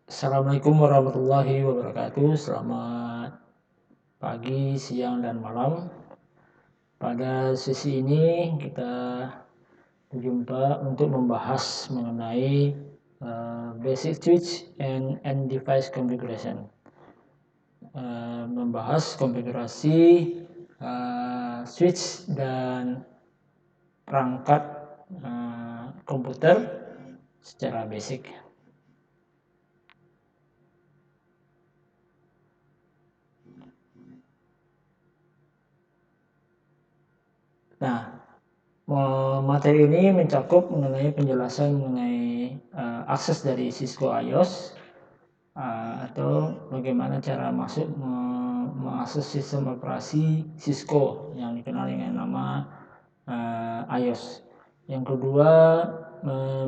Assalamualaikum warahmatullahi wabarakatuh. Selamat pagi, siang, dan malam. Pada sesi ini kita berjumpa untuk membahas mengenai basic switch and device configuration. Membahas konfigurasi switch dan perangkat komputer secara basic. Nah, materi ini mencakup mengenai penjelasan mengenai akses dari Cisco iOS atau bagaimana cara masuk mengakses sistem operasi Cisco yang dikenal dengan nama iOS. Yang kedua,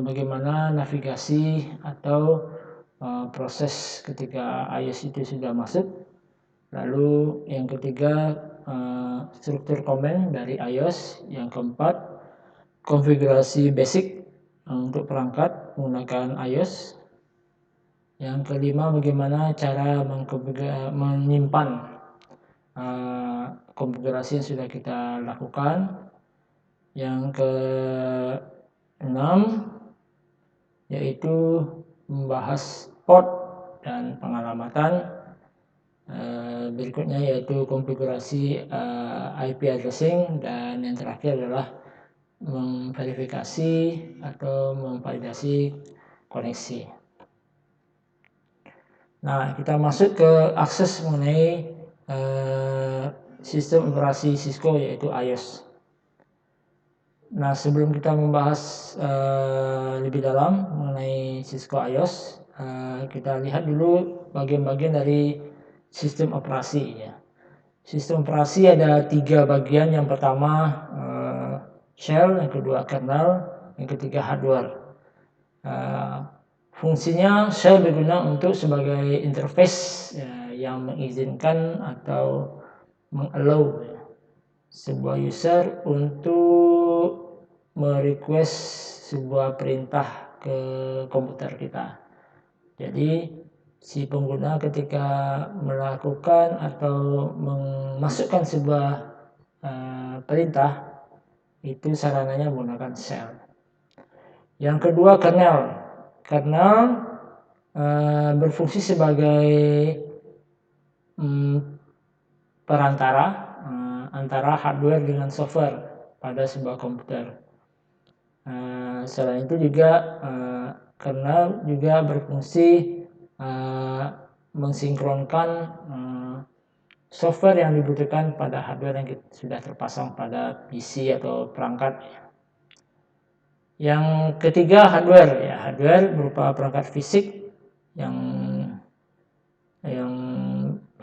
bagaimana navigasi atau proses ketika iOS itu sudah masuk. Lalu yang ketiga, struktur komen dari iOS. Yang keempat, konfigurasi basic untuk perangkat menggunakan iOS. Yang kelima, bagaimana cara menyimpan konfigurasi yang sudah kita lakukan. Yang keenam, yaitu membahas port dan pengalamatan. Berikutnya yaitu konfigurasi IP addressing, dan yang terakhir adalah memverifikasi atau memvalidasi koneksi. Nah, kita masuk ke akses mengenai sistem operasi Cisco yaitu iOS. Nah, sebelum kita membahas lebih dalam mengenai Cisco iOS, kita lihat dulu bagian-bagian dari sistem operasi ya. Sistem operasi ada 3 bagian. Yang pertama shell, yang kedua kernel, yang ketiga hardware. Fungsinya shell berguna untuk sebagai interface yang mengizinkan atau mengallow sebuah user untuk merequest sebuah perintah ke komputer kita. Jadi si pengguna ketika melakukan atau memasukkan sebuah perintah itu sarananya menggunakan shell. Yang kedua kernel. Kernel berfungsi sebagai perantara antara hardware dengan software pada sebuah komputer. Selain itu juga kernel juga berfungsi mensinkronkan software yang dibutuhkan pada hardware yang sudah terpasang pada PC atau perangkat. Yang ketiga hardware ya. Hardware berupa perangkat fisik yang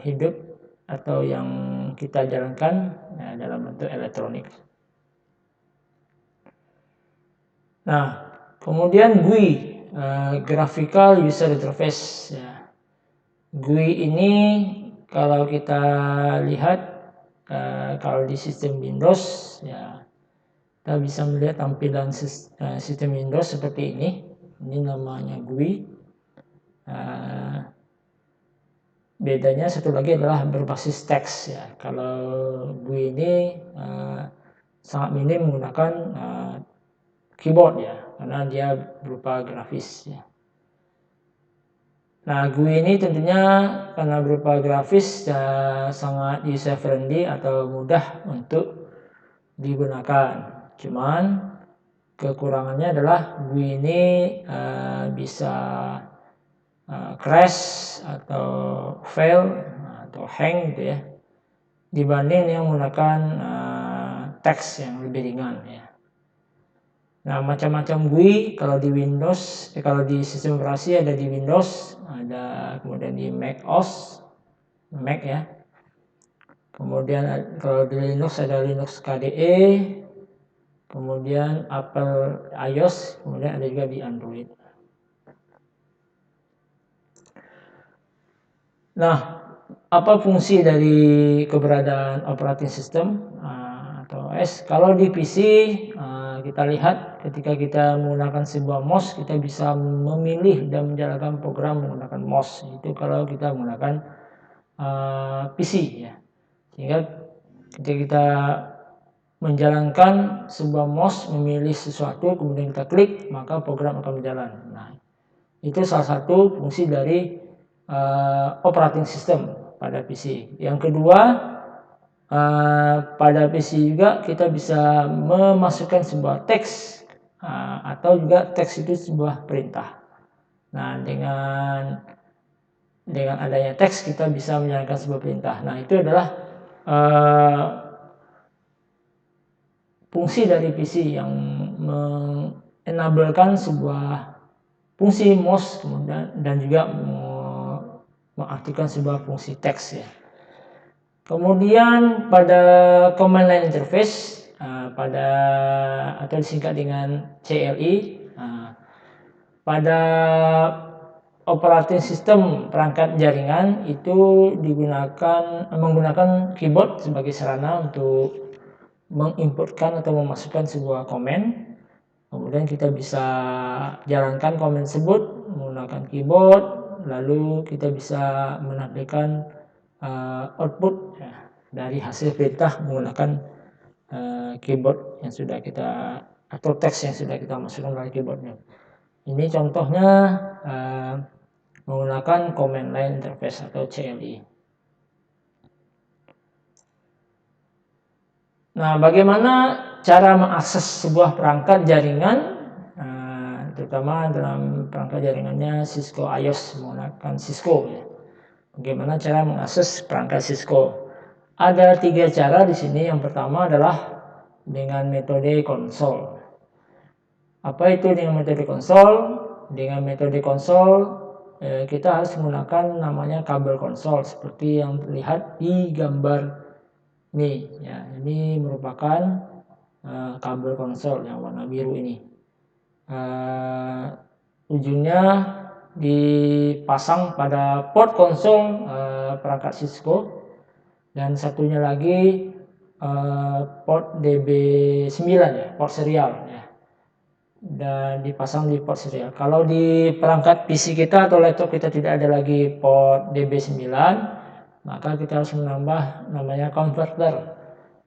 hidup atau yang kita jalankan dalam bentuk elektronik. Nah, kemudian GUI, Graphical User Interface ya. GUI ini kalau kita lihat kalau di sistem Windows ya, kita bisa melihat tampilan sistem Windows seperti ini. Ini namanya GUI. Bedanya satu lagi adalah berbasis teks ya. Kalau GUI ini sangat minim menggunakan keyboard ya, karena dia berupa grafis ya. Nah, GUI ini tentunya karena berupa grafis sangat user friendly atau mudah untuk digunakan. Cuman kekurangannya adalah GUI ini bisa crash atau fail atau hang gitu ya, dibanding yang menggunakan teks yang lebih ringan ya. Nah, macam-macam GUI kalau di Windows, kalau di sistem operasi ada di Windows, ada kemudian di Mac ya. Kemudian kalau di Linux ada Linux KDE, kemudian Apple iOS, kemudian ada juga di Android. Nah, apa fungsi dari keberadaan operating system atau OS? Kalau di PC kita lihat ketika kita menggunakan sebuah mouse, kita bisa memilih dan menjalankan program menggunakan mouse. Itu kalau kita menggunakan PC ya. Sehingga ketika kita menjalankan sebuah mouse, memilih sesuatu, kemudian kita klik, maka program akan berjalan. Nah, itu salah satu fungsi dari operating system pada PC. Yang kedua, pada PC juga kita bisa memasukkan sebuah teks atau juga teks itu sebuah perintah. Nah, dengan adanya teks kita bisa menjalankan sebuah perintah. Nah, itu adalah fungsi dari PC yang mengenablekan sebuah fungsi mouse dan juga mengaktifkan sebuah fungsi teks ya. Kemudian pada command line interface atau disingkat dengan CLI, pada operating system perangkat jaringan itu menggunakan keyboard sebagai sarana untuk menginputkan atau memasukkan sebuah komen. Kemudian kita bisa jalankan komen tersebut menggunakan keyboard, lalu kita bisa menampilkan output dari hasil perintah menggunakan keyboard yang sudah kita atau teks yang sudah kita masukkan melalui keyboardnya. Ini contohnya menggunakan command line interface atau CLI. Nah, bagaimana cara mengakses sebuah perangkat jaringan, terutama dalam perangkat jaringannya Cisco iOS menggunakan Cisco ya. Bagaimana cara mengakses perangkat Cisco? Ada 3 cara di sini. Yang pertama adalah dengan metode konsol. Apa itu dengan metode konsol? Dengan metode konsol kita harus menggunakan namanya kabel konsol seperti yang terlihat di gambar ini. Ya, ini merupakan kabel konsol yang warna biru ini. Ujungnya dipasang pada port konsol perangkat Cisco, dan satunya lagi port DB9 ya, port serial ya, dan dipasang di port serial. Kalau di perangkat PC kita atau laptop kita tidak ada lagi port DB9, maka kita harus menambah namanya converter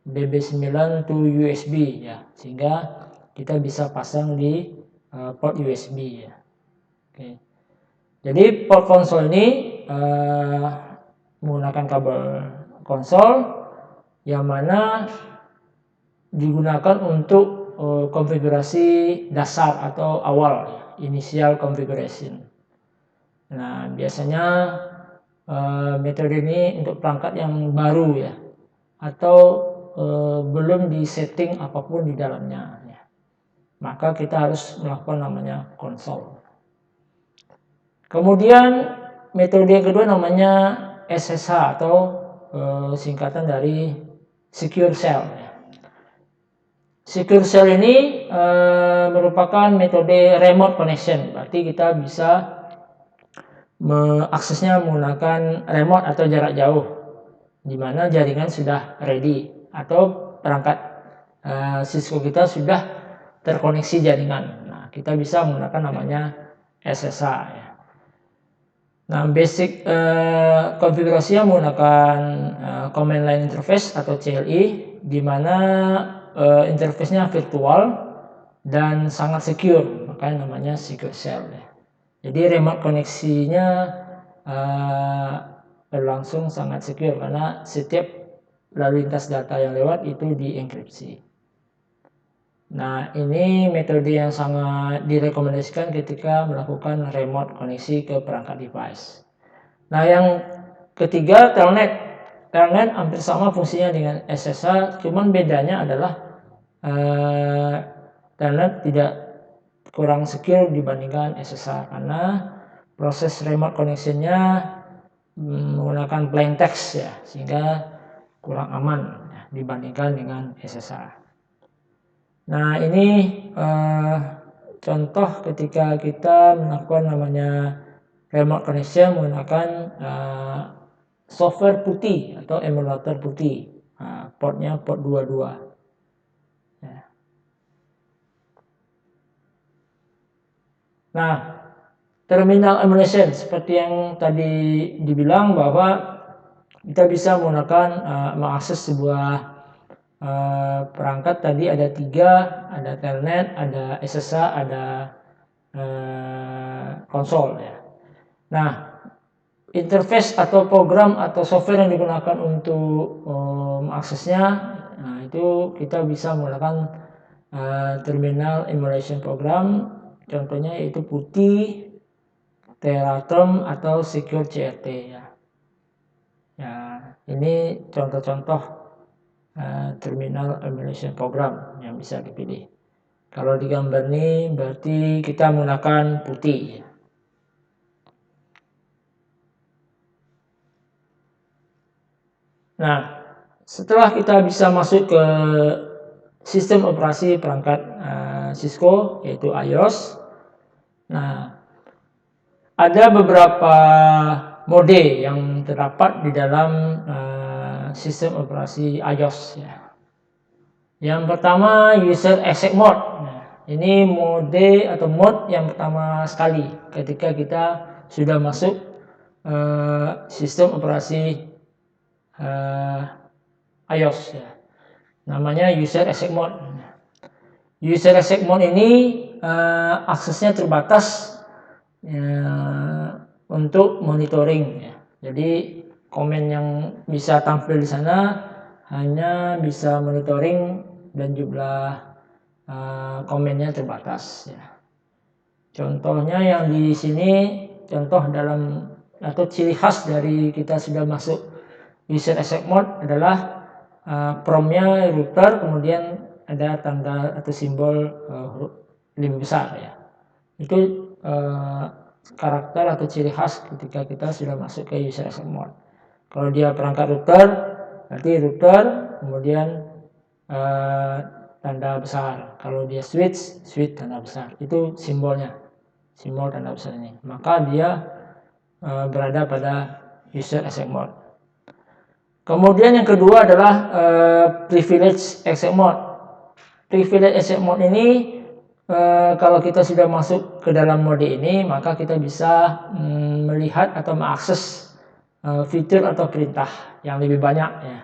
DB9 to USB ya, sehingga kita bisa pasang di port USB ya. Oke. Jadi port konsol ini menggunakan kabel konsol yang mana digunakan untuk konfigurasi dasar atau awal, initial configuration. Nah, biasanya metode ini untuk perangkat yang baru ya, atau belum disetting apapun di dalamnya ya. Maka kita harus melakukan namanya konsol. Kemudian metode yang kedua namanya SSH atau singkatan dari Secure Shell. Secure Shell ini merupakan metode remote connection. Berarti kita bisa mengaksesnya menggunakan remote atau jarak jauh, di mana jaringan sudah ready atau perangkat Cisco kita sudah terkoneksi jaringan. Nah, kita bisa menggunakan namanya SSH ya. Nah, basic konfigurasinya menggunakan command line interface atau CLI, di mana interface-nya virtual dan sangat secure, makanya namanya Secure Shell ya. Jadi remote koneksinya berlangsung sangat secure karena setiap lalu lintas data yang lewat itu dienkripsi. Nah, ini metode yang sangat direkomendasikan ketika melakukan remote koneksi ke perangkat device. Nah, yang ketiga telnet. Telnet hampir sama fungsinya dengan SSH, cuman bedanya adalah telnet tidak kurang secure dibandingkan SSH karena proses remote connection-nya menggunakan plain text ya, sehingga kurang aman ya, dibandingkan dengan SSH. Nah, ini contoh ketika kita melakukan namanya remote connection menggunakan software putih atau emulator putih. Portnya port 22 ya. Nah, terminal emulation seperti yang tadi dibilang bahwa kita bisa menggunakan mengakses sebuah perangkat. Tadi ada 3, ada telnet, ada SSH, ada konsol ya. Nah, interface atau program atau software yang digunakan untuk mengaksesnya, nah itu kita bisa menggunakan terminal emulation program. Contohnya yaitu PuTTY, Teraterm atau Secure CRT ya. Ya, ini contoh-contoh terminal emulation program yang bisa dipilih. Kalau di gambar ini berarti kita menggunakan PuTTY. Nah, setelah kita bisa masuk ke sistem operasi perangkat Cisco yaitu iOS. Nah, ada beberapa mode yang terdapat di dalam sistem operasi iOS ya. Yang pertama user exit mode. Nah, ini mode atau mode yang pertama sekali ketika kita sudah masuk sistem operasi iOS ya. Namanya user exit mode. User exit mode ini aksesnya terbatas untuk monitoring ya. Jadi komen yang bisa tampil di sana hanya bisa monitoring dan jumlah komennya terbatas ya. Contohnya yang di sini contoh dalam atau ciri khas dari kita sudah masuk user exit mode adalah promnya router, kemudian ada tanda atau simbol lebih besar ya. Itu karakter atau ciri khas ketika kita sudah masuk ke user exit mode. Kalau dia perangkat router, berarti router, kemudian tanda besar. Kalau dia switch tanda besar. Itu simbolnya, simbol tanda besar ini. Maka dia berada pada user exit mode. Kemudian yang kedua adalah privilege exit mode. Privilege exit mode ini kalau kita sudah masuk ke dalam mode ini, maka kita bisa melihat atau mengakses fitur atau perintah yang lebih banyak ya.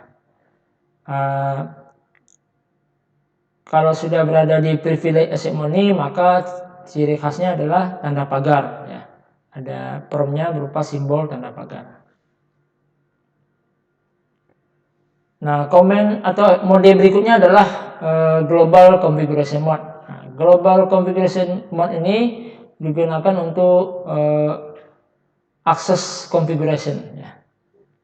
Kalau sudah berada di privilege exit mode ini, maka ciri khasnya adalah tanda pagar ya. Ada promnya berupa simbol tanda pagar. Nah, komen atau mode berikutnya adalah global configuration mode. Nah, global configuration mode ini digunakan untuk akses configuration ya,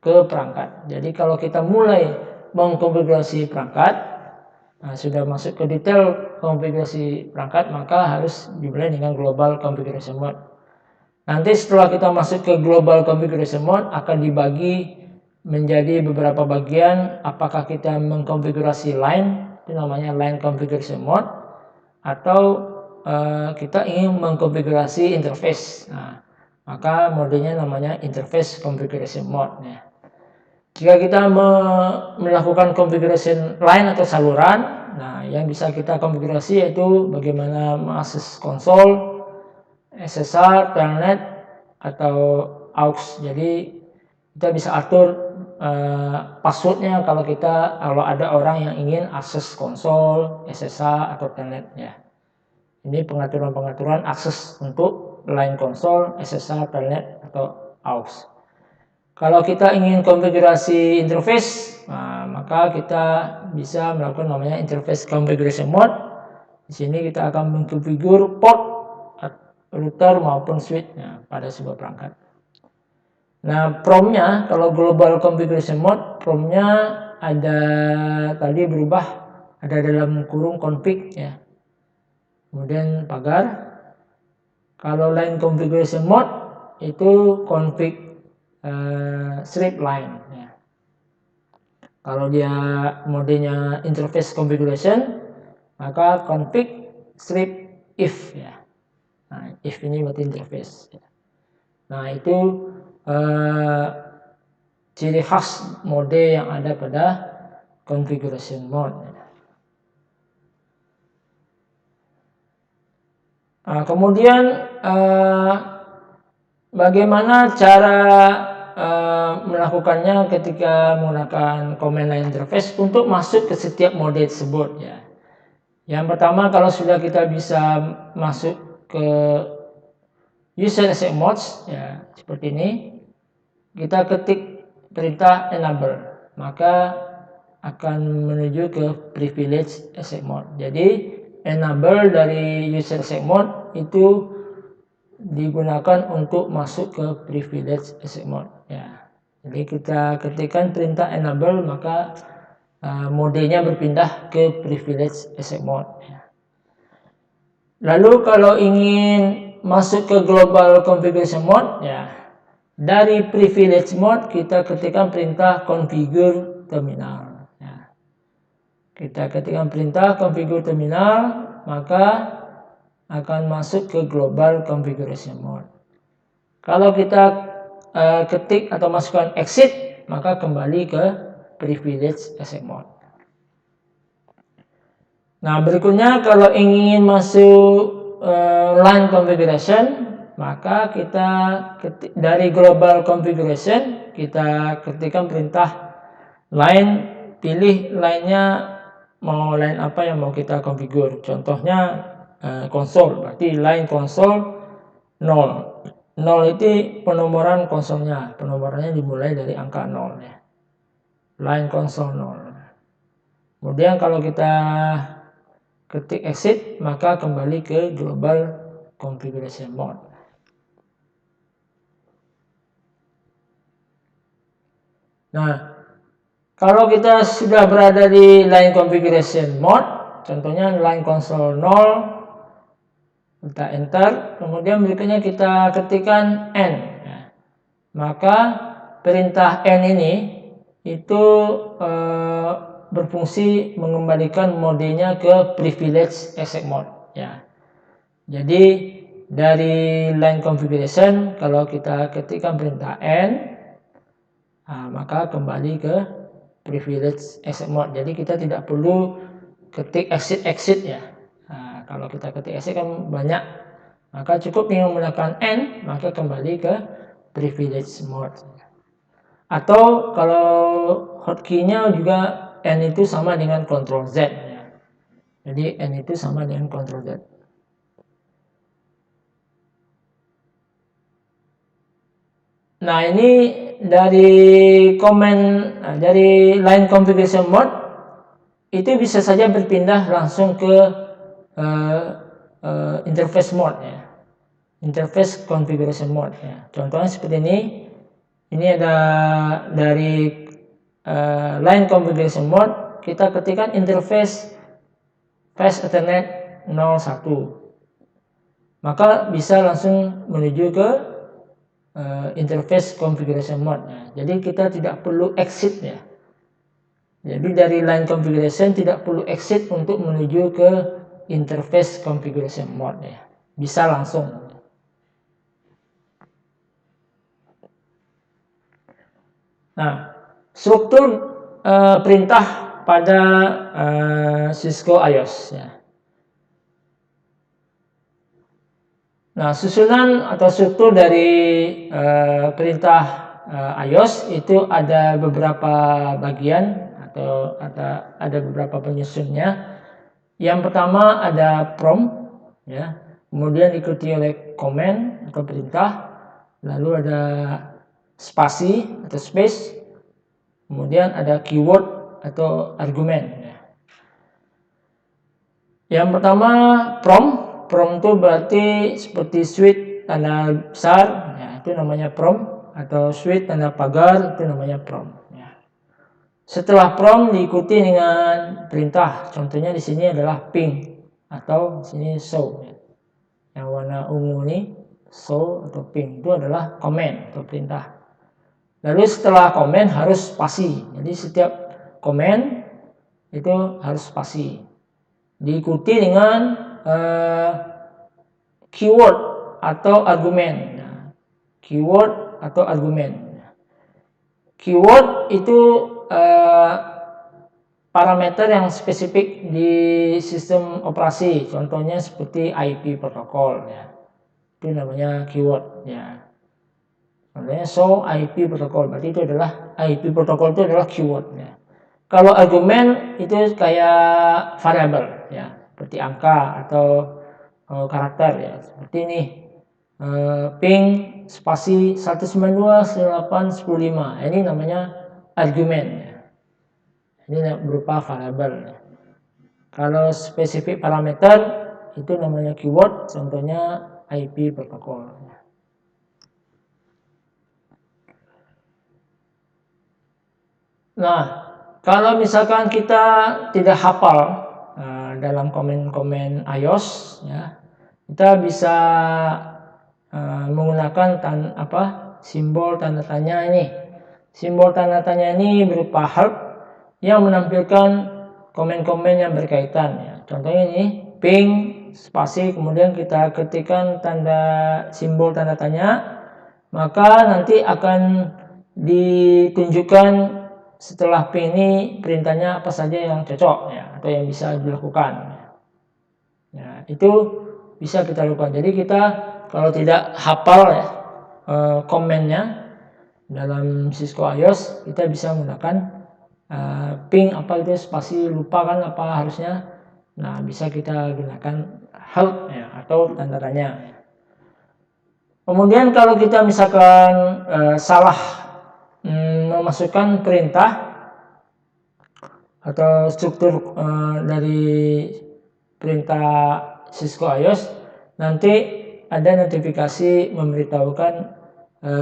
ke perangkat. Jadi kalau kita mulai mengkonfigurasi perangkat, sudah masuk ke detail konfigurasi perangkat, maka harus dimulai dengan global configuration mode. Nanti setelah kita masuk ke global configuration mode akan dibagi menjadi beberapa bagian, apakah kita mengkonfigurasi line, itu namanya line configuration mode, atau kita ingin mengkonfigurasi interface. Nah, maka modenya namanya interface configuration mode ya. Jika kita melakukan configuration line atau saluran, nah yang bisa kita konfigurasi yaitu bagaimana mengakses konsol, SSH, telnet, atau aux. Jadi kita bisa atur passwordnya kalau ada orang yang ingin akses konsol, SSH atau telnet ya. Ini pengaturan akses untuk line konsol, SSH, telnet atau aux. Kalau kita ingin konfigurasi interface, maka kita bisa melakukan namanya interface configuration mode. Di sini kita akan mengkonfigur port, router maupun switch pada sebuah perangkat. Nah, promnya kalau global configuration mode, promnya ada tadi berubah, ada dalam kurung config ya. Kemudian pagar. Kalau line configuration mode itu config strip line ya. Kalau dia modenya interface configuration, maka config strip if ya. Nah, if ini berarti interface ya. Nah, itu ciri khas mode yang ada pada configuration mode. Kemudian bagaimana cara melakukannya ketika menggunakan command line interface untuk masuk ke setiap mode tersebut ya. Yang pertama, kalau sudah kita bisa masuk ke user exit modes ya seperti ini, kita ketik perintah enable, maka akan menuju ke privilege exit mode. Jadi enable dari user exit mode itu digunakan untuk masuk ke privilege exit mode ya. Jadi kita ketikkan perintah enable, maka modenya berpindah ke privilege exit mode ya. Lalu kalau ingin masuk ke global configuration mode ya, dari privilege mode kita ketikkan perintah configure terminal ya. Kita ketikkan perintah configure terminal, maka akan masuk ke global configuration mode. Kalau kita ketik atau masukkan exit, maka kembali ke privilege exit mode. Nah, berikutnya kalau ingin masuk line configuration, maka kita dari global configuration kita ketikkan perintah line, pilih line-nya mau line apa yang mau kita configure. Contohnya konsol, berarti line konsol 0. 0 itu penomoran konsolnya, penomorannya dimulai dari angka 0 ya. Line konsol 0. Kemudian kalau kita ketik exit, maka kembali ke global configuration mode. Nah, kalau kita sudah berada di line configuration mode, contohnya line console 0, kita enter, kemudian berikutnya kita ketikkan N ya. Maka perintah N ini itu berfungsi mengembalikan modenya ke privilege exit mode ya. Jadi dari line configuration, kalau kita ketikkan perintah N, maka kembali ke privilege exit mode. Jadi kita tidak perlu ketik exit ya. Kalau kita ketik exit kan banyak, maka cukup dengan menggunakan N, maka kembali ke privilege mode. Atau kalau hotkey-nya juga N itu sama dengan Ctrl Z ya. Jadi N itu sama dengan Ctrl Z. Nah, ini dari dari line configuration mode itu bisa saja berpindah langsung ke interface mode ya. Interface configuration mode ya. Contohnya seperti ini. Ini ada dari line configuration mode, kita ketikkan interface fast ethernet 01. Maka bisa langsung menuju ke interface configuration mode ya. Jadi kita tidak perlu exit ya. Jadi dari line configuration tidak perlu exit untuk menuju ke interface configuration mode ya. Bisa langsung. Nah, struktur perintah pada Cisco iOS ya. Nah, susunan atau struktur dari perintah iOS itu ada beberapa bagian atau ada beberapa penyusunnya. Yang pertama ada prompt ya, kemudian diikuti oleh command atau perintah, lalu ada spasi atau space, kemudian ada keyword atau argumen ya. Yang pertama prompt itu berarti seperti switch tanda besar ya, itu namanya prompt, atau switch tanda pagar, itu namanya prompt ya. Setelah prompt diikuti dengan perintah, contohnya di sini adalah ping atau di sini show ya. Yang warna ungu ini show atau ping, itu adalah command atau perintah. Lalu setelah command harus spasi. Jadi setiap command itu harus spasi. Diikuti dengan keyword atau argumen. Keyword atau argumen. Keyword itu parameter yang spesifik di sistem operasi. Contohnya seperti IP protokol ya. Itu itu namanya keyword ya. Contohnya show IP protokol, berarti itu adalah IP protokol itu adalah keyword ya. Kalau argumen itu kayak variabel ya, seperti angka atau karakter ya. Seperti ini ping spasi 192.168.10.5, ini namanya argumen ya. Ini berupa variabel ya. Kalau spesifik parameter itu namanya keyword, contohnya IP protokol. Nah, kalau misalkan kita tidak hafal dalam komen-komen iOS, ya, kita bisa menggunakan simbol tanda tanya ini. Simbol tanda tanya ini berupa help yang menampilkan komen-komen yang berkaitan. Ya. Contohnya ini ping spasi, kemudian kita ketikkan simbol tanda tanya, maka nanti akan ditunjukkan setelah ping ini perintahnya apa saja yang cocok ya, atau yang bisa dilakukan. Ya, itu bisa kita lakukan. Jadi kita kalau tidak hafal ya komennya dalam Cisco iOS, kita bisa menggunakan ping apa itu spasi, lupa kan apa harusnya. Nah, bisa kita gunakan help ya, atau tanda tanya. Kemudian kalau kita misalkan salah memasukkan perintah atau struktur dari perintah Cisco iOS, nanti ada notifikasi memberitahukan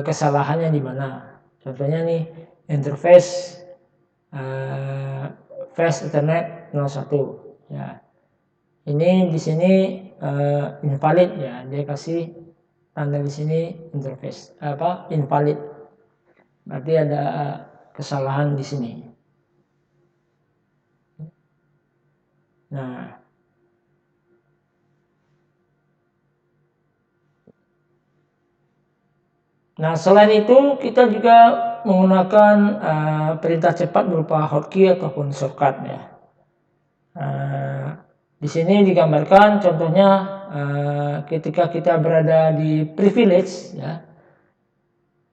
kesalahannya di mana. Contohnya nih interface fast Ethernet 01 ya. Ini di sini invalid ya, dia kasih tanda di sini interface invalid. Berarti ada kesalahan di sini. Nah, selain itu kita juga menggunakan perintah cepat berupa hotkey ataupun shortcut ya. Di sini digambarkan contohnya ketika kita berada di privilege ya,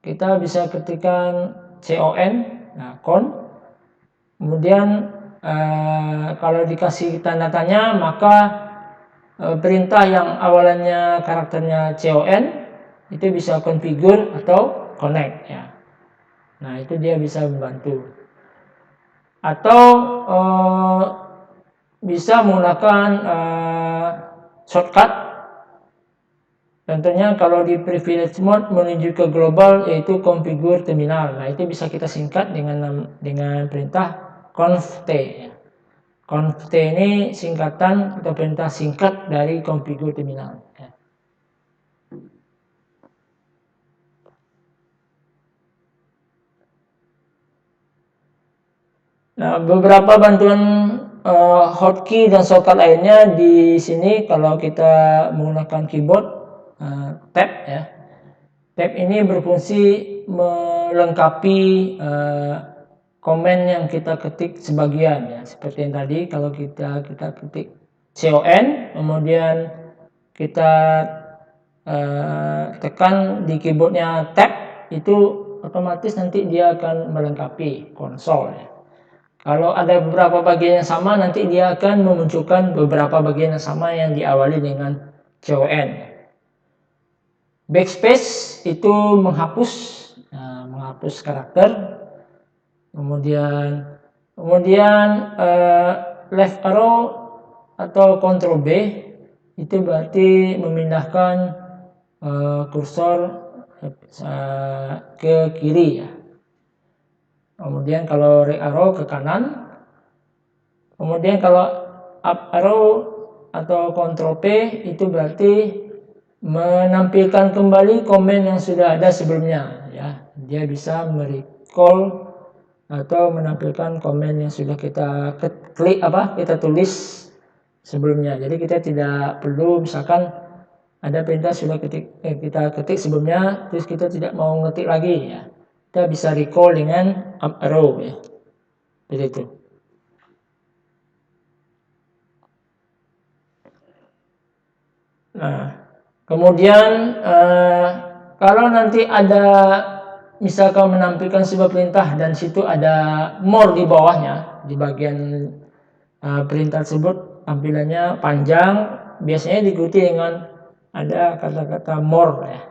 kita bisa ketikkan con, kemudian kalau dikasih tanda tanya maka perintah yang awalannya karakternya con itu bisa configure atau connect ya. Nah, itu dia bisa membantu. Atau bisa menggunakan shortcut. Contohnya kalau di privilege mode menuju ke global yaitu configure terminal. Nah, itu bisa kita singkat dengan perintah conft ya. Conft ini singkatan atau perintah singkat dari configure terminal ya. Nah, beberapa bantuan hotkey dan shortcut lainnya di sini kalau kita menggunakan keyboard tab ya. Tab ini berfungsi melengkapi komen yang kita ketik sebagian ya. Seperti yang tadi kalau kita ketik con, kemudian kita tekan di keyboardnya tab, itu otomatis nanti dia akan melengkapi konsol ya. Kalau ada beberapa bagian yang sama, nanti dia akan memunculkan beberapa bagian yang sama yang diawali dengan con. Backspace itu menghapus karakter. Kemudian left arrow atau Ctrl B itu berarti memindahkan kursor ke kiri ya. Kemudian kalau right arrow ke kanan. Kemudian kalau up arrow atau Ctrl P itu berarti menampilkan kembali komen yang sudah ada sebelumnya ya. Dia bisa merecall atau menampilkan komen yang sudah kita kita tulis sebelumnya. Jadi kita tidak perlu misalkan ada perintah sudah kita ketik sebelumnya terus kita tidak mau ngetik lagi ya. Kita bisa recall dengan up arrow ya. Seperti itu. Nah, Kemudian kalau nanti ada misalkan menampilkan sebuah perintah dan situ ada more di bawahnya, di bagian perintah tersebut tampilannya panjang, biasanya diikuti dengan ada kata-kata more ya.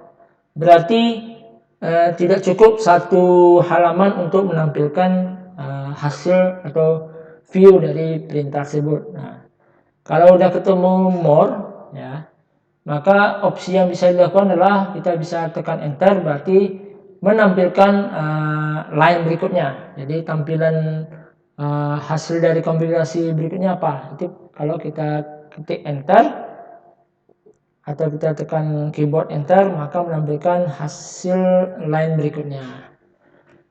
Berarti tidak cukup satu halaman untuk menampilkan hasil atau view dari perintah tersebut. Nah, kalau udah ketemu more ya, maka opsi yang bisa dilakukan adalah kita bisa tekan enter, berarti menampilkan line berikutnya. Jadi tampilan hasil dari konfigurasi berikutnya apa? Itu kalau kita ketik enter atau kita tekan keyboard enter, maka menampilkan hasil line berikutnya.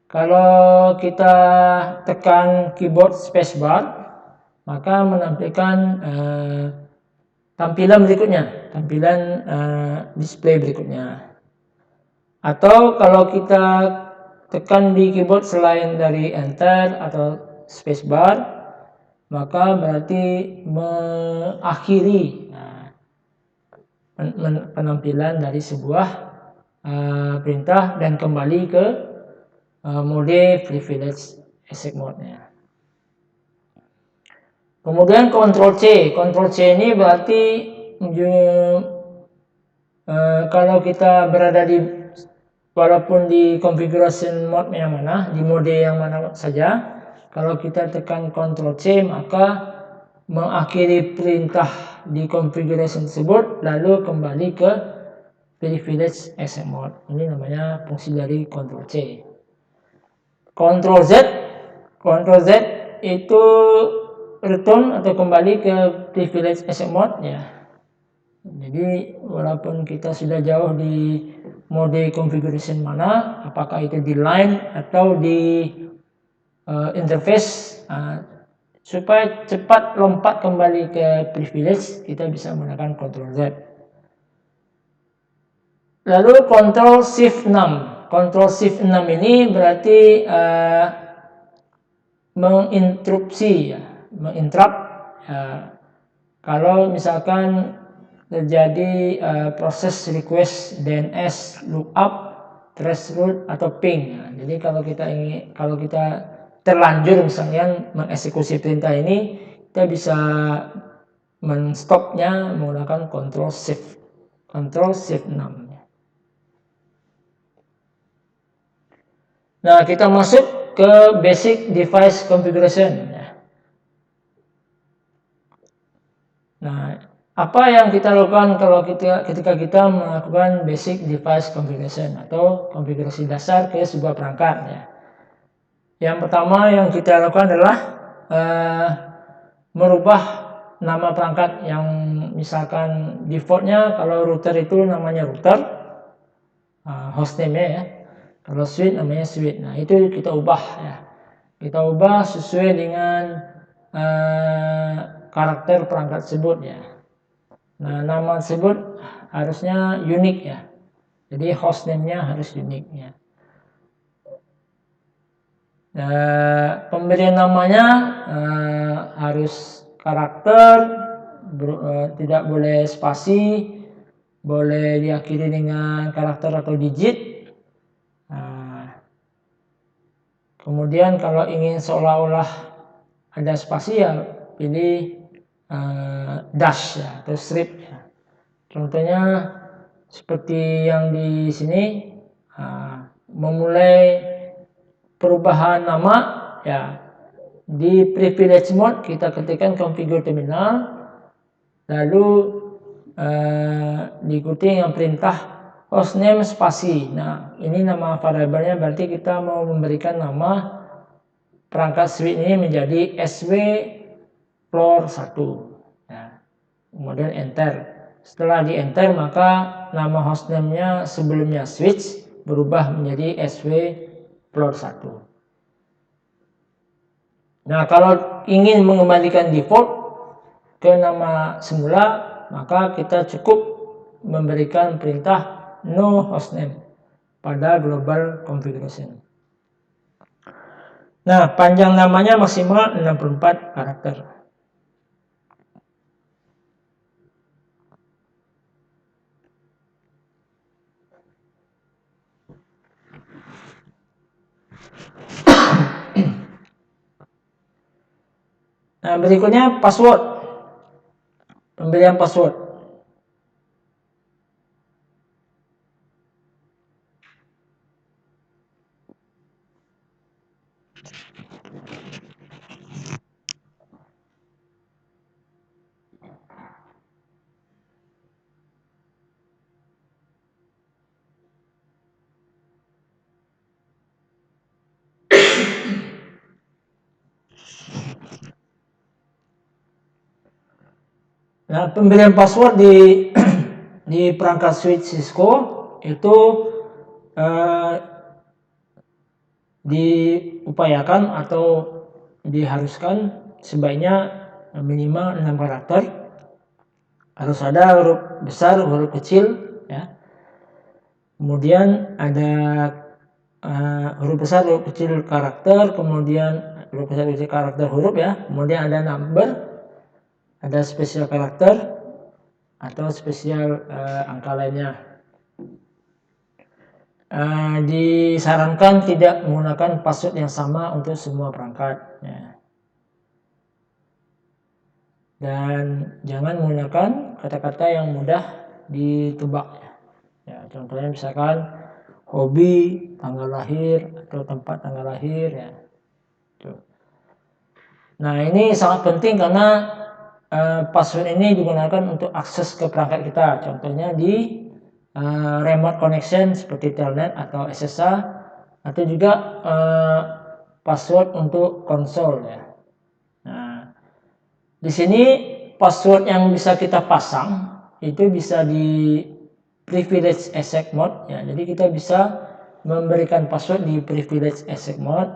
Kalau kita tekan keyboard spacebar, maka menampilkan tampilan berikutnya, tampilan display berikutnya. Atau kalau kita tekan di keyboard selain dari enter atau spacebar, maka berarti mengakhiri penampilan dari sebuah perintah dan kembali ke mode privilege exec mode-nya. Kemudian Ctrl C ini berarti kalau kita berada di walaupun di configuration mode yang mana, di mode yang mana saja, kalau kita tekan Ctrl C maka mengakhiri perintah di configuration tersebut lalu kembali ke privilege exec mode. Ini namanya fungsi dari Ctrl C. Ctrl Z itu return atau kembali ke privilege exec mode ya. Jadi walaupun kita sudah jauh di mode configuration mana, apakah itu di line atau di interface, supaya cepat lompat kembali ke privilege, kita bisa menggunakan Ctrl Z. Lalu Ctrl Shift 6. Ctrl Shift 6 ini berarti menginterupsi ya, menginterrupt kalau misalkan terjadi proses request DNS lookup, threshold atau ping. Nah, jadi kalau kita terlanjur misalnya mengeksekusi perintah ini, kita bisa menstopnya menggunakan Ctrl Shift 6. Nah, kita masuk ke basic device configuration. Nah, apa yang kita lakukan kalau ketika kita melakukan basic device configuration atau konfigurasi dasar ke sebuah perangkat ya. Yang pertama yang kita lakukan adalah merubah nama perangkat yang misalkan defaultnya kalau router itu namanya router, hostname-nya ya. Kalau switch namanya switch. Nah, itu kita ubah ya. Kita ubah sesuai dengan karakter perangkat tersebut ya. Nah, nama tersebut harusnya unik ya. Jadi hostname-nya harus unik ya. Pemberian namanya harus karakter, tidak boleh spasi, boleh diakhiri dengan karakter atau digit. Kemudian kalau ingin seolah-olah ada spasi ya pilih dash ya, atau strip ya. Contohnya seperti yang di sini, memulai perubahan nama ya, di privilege mode kita ketikkan configure terminal, lalu diikuti dengan perintah hostname spasi. Nah, ini nama variabelnya, berarti kita mau memberikan nama perangkat switch ini menjadi SW floor 1 ya. Kemudian enter. Setelah di enter maka nama hostname-nya sebelumnya switch berubah menjadi SW floor 1. Nah, kalau ingin mengembalikan default ke nama semula, maka kita cukup memberikan perintah no hostname pada global configuration. Nah, panjang namanya maksimal 64 karakter. Nah, berikutnya password. Pemberian password. Nah, pemberian password di perangkat switch Cisco itu diupayakan atau diharuskan sebaiknya minimal 6 karakter. Harus ada huruf besar, huruf kecil, ya. Kemudian ada huruf besar, huruf kecil karakter, kemudian huruf besar, huruf kecil karakter huruf, ya. Kemudian ada number, ada spesial karakter atau spesial angka lainnya. Disarankan tidak menggunakan password yang sama untuk semua perangkat, ya. Dan jangan menggunakan kata-kata yang mudah ditebak, ya. Contohnya misalkan hobi, tanggal lahir, atau tempat tanggal lahir, ya. Nah, ini sangat penting karena password ini digunakan untuk akses ke perangkat kita. Contohnya di remote connection seperti telnet atau SSH, atau juga password untuk konsol, ya. Nah, di sini password yang bisa kita pasang itu bisa di privilege access mode, ya. Jadi kita bisa memberikan password di privilege access mode,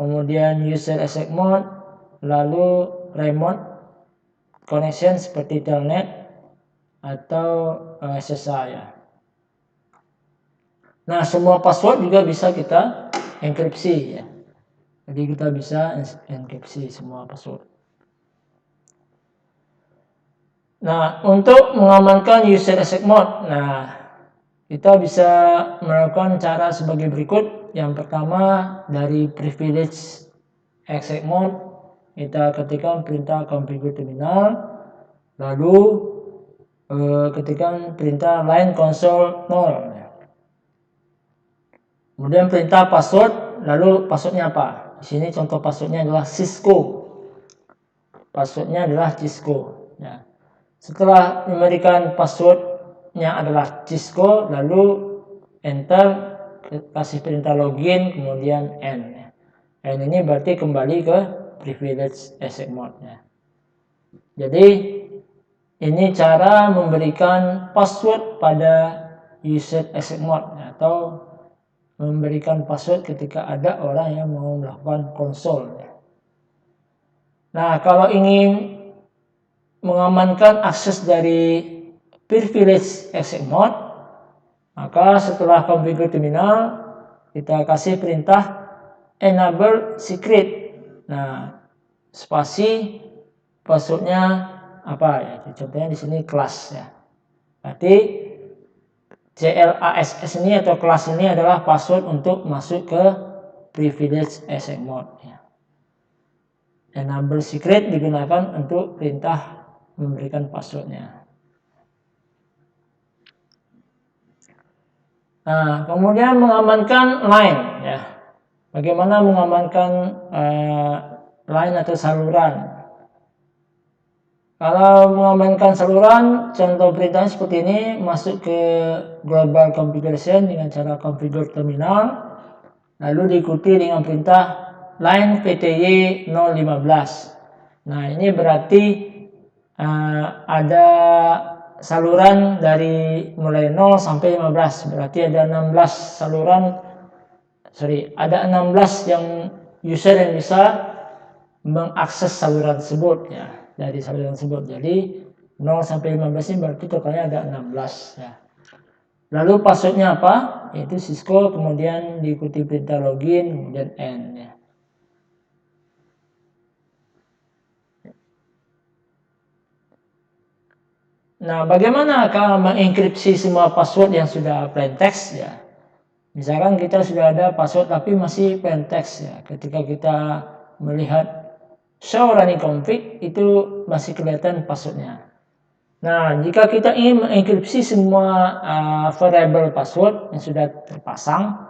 kemudian user access mode, lalu remote connection seperti telnet atau SSH, ya. Nah, semua password juga bisa kita enkripsi, ya. Jadi kita bisa enkripsi semua password. Nah, untuk mengamankan user access mode, nah, kita bisa melakukan cara sebagai berikut. Yang pertama, dari privilege access mode kita ketikkan perintah configure terminal, lalu ketikkan perintah line console 0. Kemudian perintah password, lalu passwordnya apa? Di sini contoh passwordnya adalah Cisco. Passwordnya adalah Cisco, ya. Setelah memberikan passwordnya adalah Cisco, lalu enter, kasih perintah login, kemudian N. N ini berarti kembali ke privilege access mode, ya. Jadi ini cara memberikan password pada user access mode, atau memberikan password ketika ada orang yang mau melakukan konsol, ya. Nah, kalau ingin mengamankan akses dari privilege access mode, maka setelah configure terminal kita kasih perintah enable secret. Nah, spasi passwordnya apa, ya? Contohnya di sini kelas, ya. Berarti CLASS ini atau kelas ini adalah password untuk masuk ke privilege access mode, ya. Enable secret digunakan untuk perintah memberikan passwordnya. Nah, kemudian mengamankan line, ya. Bagaimana mengamankan line atau saluran? Kalau mengamankan saluran, contoh perintahnya seperti ini. Masuk ke global configuration dengan cara configure terminal, lalu diikuti dengan perintah line PTY 015. Nah, ini berarti ada saluran dari mulai 0 sampai 15, berarti ada 16 saluran, ada 16 yang user yang bisa mengakses saluran tersebut, ya, dari saluran tersebut. Jadi 0 sampai 15 ini berarti totalnya ada 16, ya. Lalu passwordnya apa? Yaitu Cisco, kemudian diikuti perintah login, kemudian N, ya. Nah, bagaimana kalau mengenkripsi semua password yang sudah plain text, ya? Misalkan kita sudah ada password tapi masih plain text, ya. Ketika kita melihat show running config, itu masih kelihatan passwordnya. Nah, jika kita ingin mengenkripsi semua variable password yang sudah terpasang,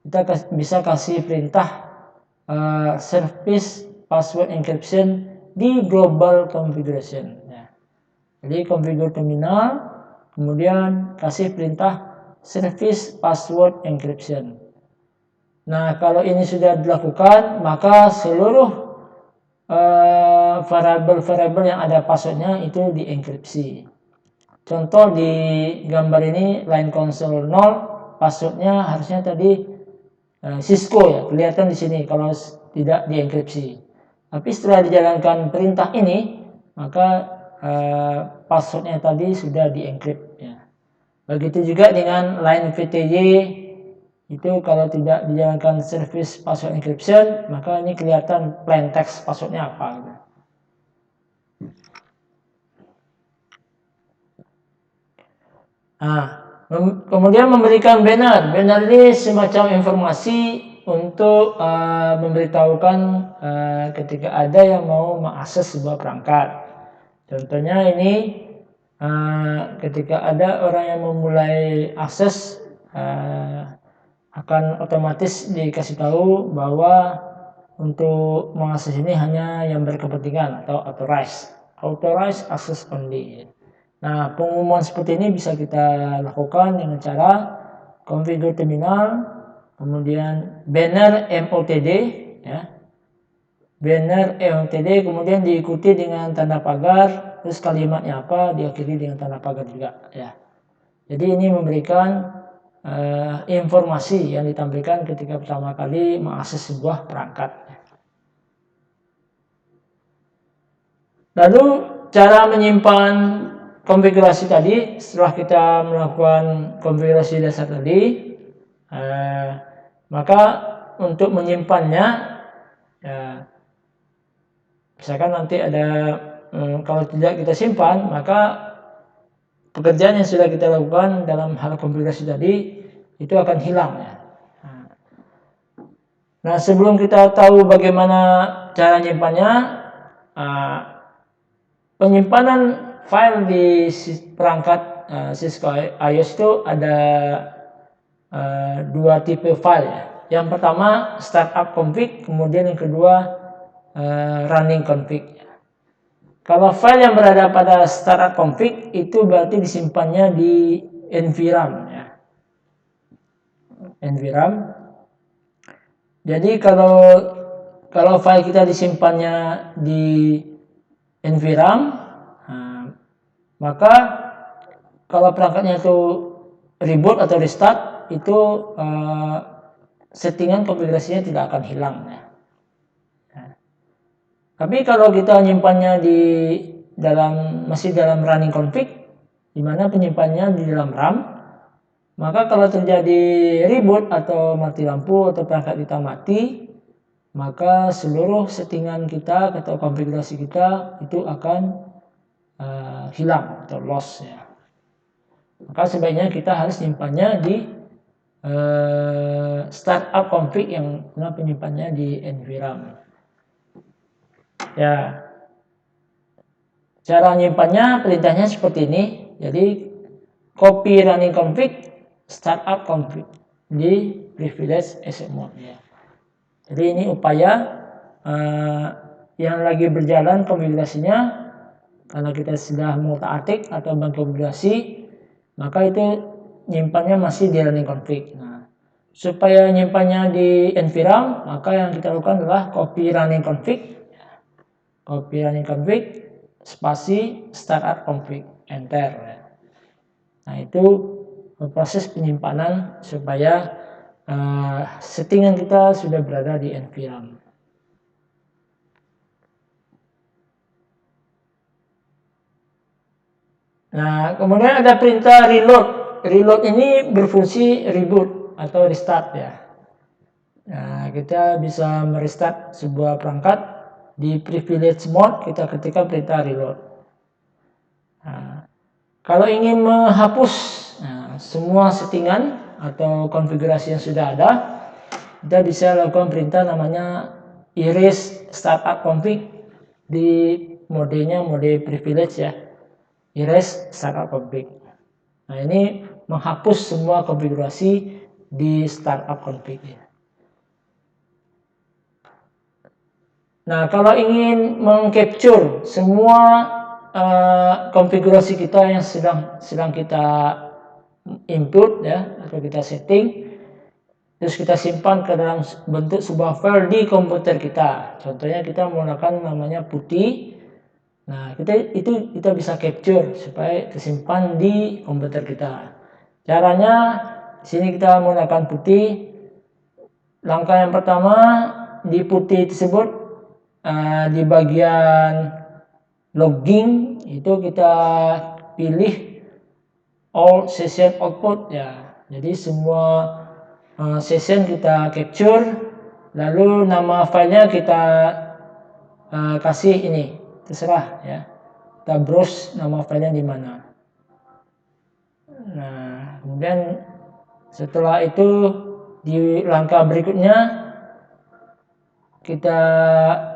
kita bisa kasih perintah service password encryption di global configuration. Ya. Jadi configure terminal, kemudian kasih perintah service password encryption. Nah, kalau ini sudah dilakukan, maka seluruh variabel-variabel yang ada passwordnya itu dienkripsi. Contoh di gambar ini line console 0, passwordnya harusnya tadi Cisco ya, kelihatan di sini kalau tidak dienkripsi. Tapi setelah dijalankan perintah ini, maka passwordnya tadi sudah dienkrip ya. Begitu juga dengan line VTY, itu kalau tidak dijalankan service password encryption, maka ini kelihatan plain text passwordnya apa gitu. Nah, kemudian memberikan banner. Banner ini semacam informasi untuk memberitahukan ketika ada yang mau mengakses sebuah perangkat. Contohnya ini ketika ada orang yang memulai akses, akan otomatis dikasih tahu bahwa untuk mengakses ini hanya yang berkepentingan atau authorized access only. Nah, pengumuman seperti ini bisa kita lakukan dengan cara configure terminal, kemudian banner MOTD ya. Banner MOTD kemudian diikuti dengan tanda pagar, terus kalimatnya apa diakhiri dengan tanda pagar juga ya. Jadi ini memberikan informasi yang ditampilkan ketika pertama kali mengakses sebuah perangkat. Lalu cara menyimpan konfigurasi tadi setelah kita melakukan konfigurasi dasar tadi, maka untuk menyimpannya, misalkan nanti ada kalau tidak kita simpan, maka pekerjaan yang sudah kita lakukan dalam hal konfigurasi tadi itu akan hilang ya. Nah, sebelum kita tahu bagaimana cara menyimpannya, penyimpanan file di perangkat Cisco iOS itu ada dua tipe file ya. Yang pertama startup config, kemudian yang kedua running config. Kalau file yang berada pada startup config itu berarti disimpannya di NVRAM ya. NVRAM. Jadi kalau file kita disimpannya di NVRAM, maka kalau perangkatnya itu reboot atau restart, itu settingan konfigurasinya tidak akan hilang ya. Tapi kalau kita menyimpannya masih dalam running config, di mana penyimpanannya di dalam RAM, maka kalau terjadi reboot atau mati lampu atau perangkat kita mati, maka seluruh settingan kita atau konfigurasi kita itu akan hilang atau loss ya. Maka sebaiknya kita harus menyimpannya di startup config yang penyimpannya di NVRAM. Ya, cara menyimpannya perintahnya seperti ini. Jadi copy running config startup config di privilege asset mode ya. Jadi ini upaya yang lagi berjalan konfigurasinya, karena kita sudah mengutak-atik atau mengkonfigurasi, maka itu nyimpannya masih di running config. Nah, supaya nyimpannya di NVRAM, maka yang kita lakukan adalah copy running config spasi startup config, enter. Nah, itu proses penyimpanan supaya settingan kita sudah berada di NVRAM. Nah, kemudian ada perintah reload. Reload ini berfungsi reboot atau restart ya. Nah, kita bisa merestart sebuah perangkat di privilege mode, kita ketikkan perintah reload. Nah, kalau ingin menghapus semua settingan atau konfigurasi yang sudah ada, kita bisa lakukan perintah namanya erase startup config di modenya mode privilege ya, erase startup config. Nah, ini menghapus semua konfigurasi di startup config ya. Nah, kalau ingin mengcapture semua konfigurasi kita yang sedang kita input ya, atau kita setting, terus kita simpan ke dalam bentuk sebuah file di komputer kita. Contohnya kita menggunakan namanya putih. Nah, kita bisa capture supaya tersimpan di komputer kita. Caranya di sini kita menggunakan putih. Langkah yang pertama, di putih tersebut di bagian logging itu kita pilih all session output ya. Jadi semua session kita capture, lalu nama filenya kita kasih ini, terserah ya. Kita browse nama filenya di mana. Nah, kemudian setelah itu di langkah berikutnya kita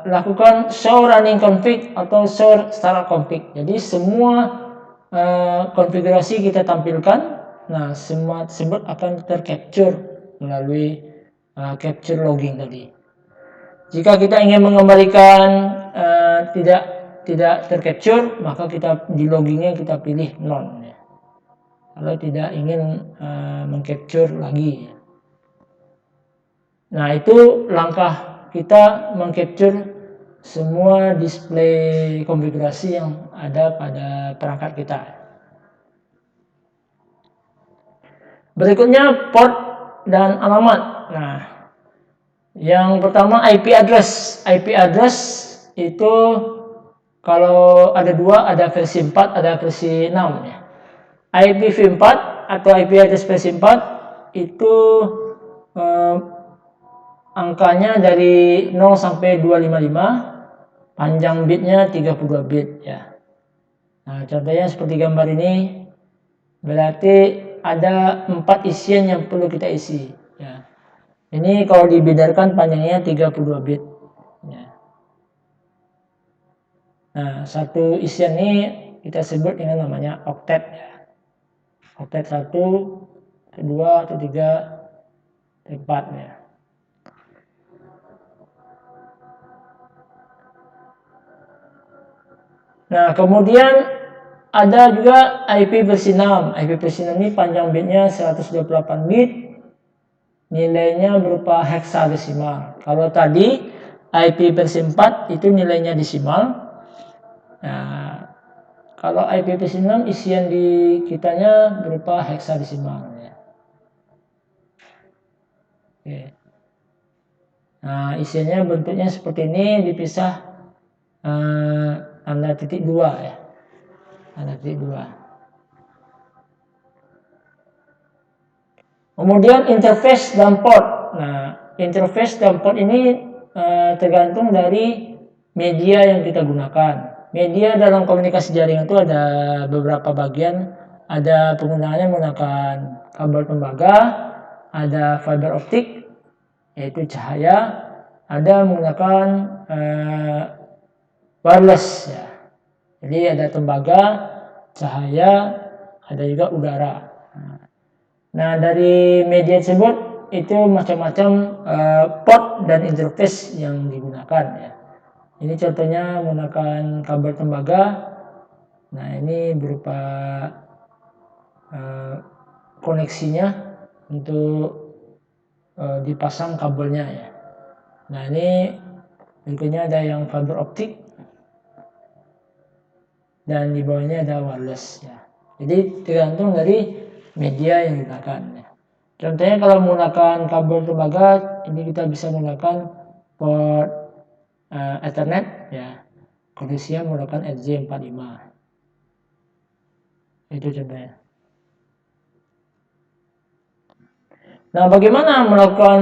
lakukan show running config atau show startup config. Jadi semua konfigurasi kita tampilkan. Nah, semua tersebut akan tercapture melalui capture logging tadi. Jika kita ingin mengembalikan tidak tercapture, maka kita di loggingnya kita pilih none. Ya. Kalau tidak ingin mengcapture lagi. Nah, itu langkah kita mengcapture semua display konfigurasi yang ada pada perangkat kita. Berikutnya port dan alamat. Nah, yang pertama IP address. IP address itu kalau ada dua, ada versi 4, ada versi 6 ya. IPv4 atau IP address versi 4 itu angkanya dari 0 sampai 255, panjang bitnya 32 bit ya. Nah, contohnya seperti gambar ini, berarti ada 4 isian yang perlu kita isi ya. Ini kalau dibedarkan panjangnya 32 bit ya. Nah, satu isian ini kita sebut dengan namanya octet ya. Octet 1, 2, atau 3, 4 ya. Nah, kemudian ada juga IP versi 6. IP versi 6 ini panjang bitnya 128 bit, nilainya berupa heksadesimal. Kalau tadi IP versi 4 itu nilainya desimal. Nah, kalau IP versi 6 isian di kitanya berupa heksadesimal ya. Oke. Nah, isiannya bentuknya seperti ini, dipisah tanda titik 2 ya. Tanda titik 2. Kemudian interface dan port. Nah, interface dan port ini tergantung dari media yang kita gunakan. Media dalam komunikasi jaringan itu ada beberapa bagian. Ada penggunaannya menggunakan kabel tembaga, ada fiber optik, yaitu cahaya, ada menggunakan wireless ya. Jadi ada tembaga, cahaya, ada juga udara. Nah, dari media tersebut itu macam-macam port dan interface yang digunakan ya. Ini contohnya menggunakan kabel tembaga. Nah, ini berupa koneksinya untuk dipasang kabelnya ya. Nah, ini berikutnya ada yang fiber optik dan di bawahnya ada wireless ya. Jadi tergantung dari media yang digunakan ya. Contohnya kalau menggunakan kabel tembaga, ini kita bisa menggunakan port Ethernet ya. Koneksinya menggunakan RJ45. Itu contohnya. Nah, bagaimana melakukan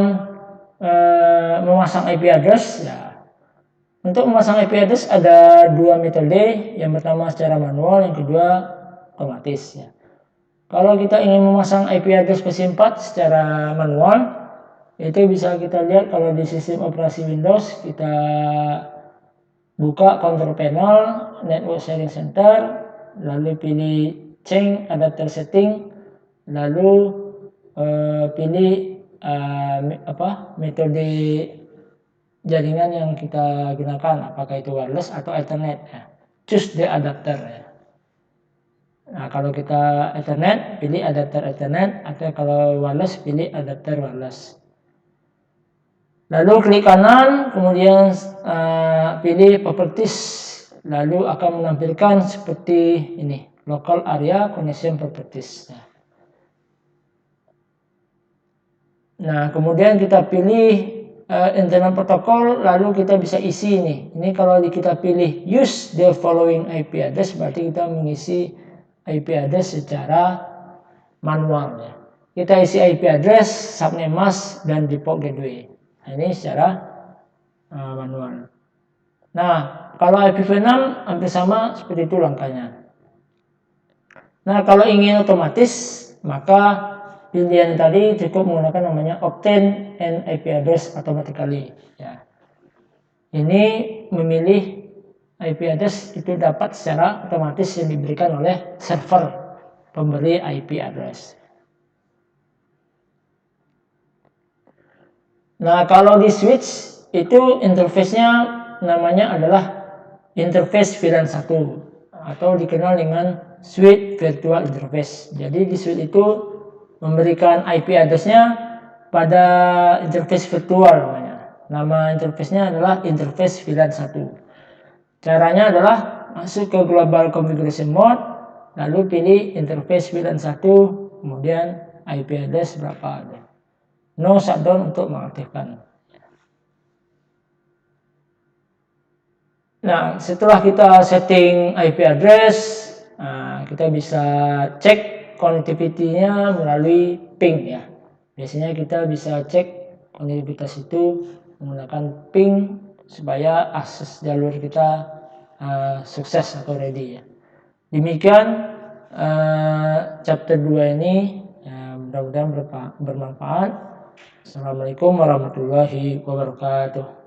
memasang IP address ya? Untuk memasang IP address ada dua metode. Yang pertama secara manual, yang kedua otomatis ya. Kalau kita ingin memasang IP address versi 4 secara manual, itu bisa kita lihat kalau di sistem operasi Windows kita buka control panel, network sharing center, lalu pilih change adapter setting, lalu pilih metode jaringan yang kita gunakan, apakah itu wireless atau Ethernet. Choose the adapter. Nah, kalau kita Ethernet, pilih adapter Ethernet, atau kalau wireless, pilih adapter wireless. Lalu klik kanan, kemudian pilih properties, lalu akan menampilkan seperti ini, local area connection properties. Nah, kemudian kita pilih internal protocol, lalu kita bisa isi ini. Ini kalau kita pilih use the following IP address, berarti kita mengisi IP address secara manual. Kita isi IP address, subnet mask, dan default gateway. Nah, ini secara manual. Nah, kalau IPv6 hampir sama seperti itu langkahnya. Nah, kalau ingin otomatis, maka pilihan tadi cukup menggunakan namanya obtain an IP address automatically. Ya. Ini memilih IP address itu dapat secara otomatis yang diberikan oleh server pemberi IP address. Nah, kalau di switch itu interface-nya namanya adalah interface VLAN 1 atau dikenal dengan switch virtual interface. Jadi di switch itu memberikan IP address-nya pada interface virtual namanya. Nama interface-nya adalah interface VLAN 1. Caranya adalah masuk ke global configuration mode, lalu pilih interface VLAN 1, kemudian IP address berapa. No shutdown untuk mengaktifkan. Nah, setelah kita setting IP address, kita bisa cek connectivity-nya melalui ping ya. Biasanya kita bisa cek konektivitas itu menggunakan ping supaya akses jalur kita sukses atau ready ya. Demikian chapter 2 ini, mudah-mudahan bermanfaat. Assalamualaikum warahmatullahi wabarakatuh.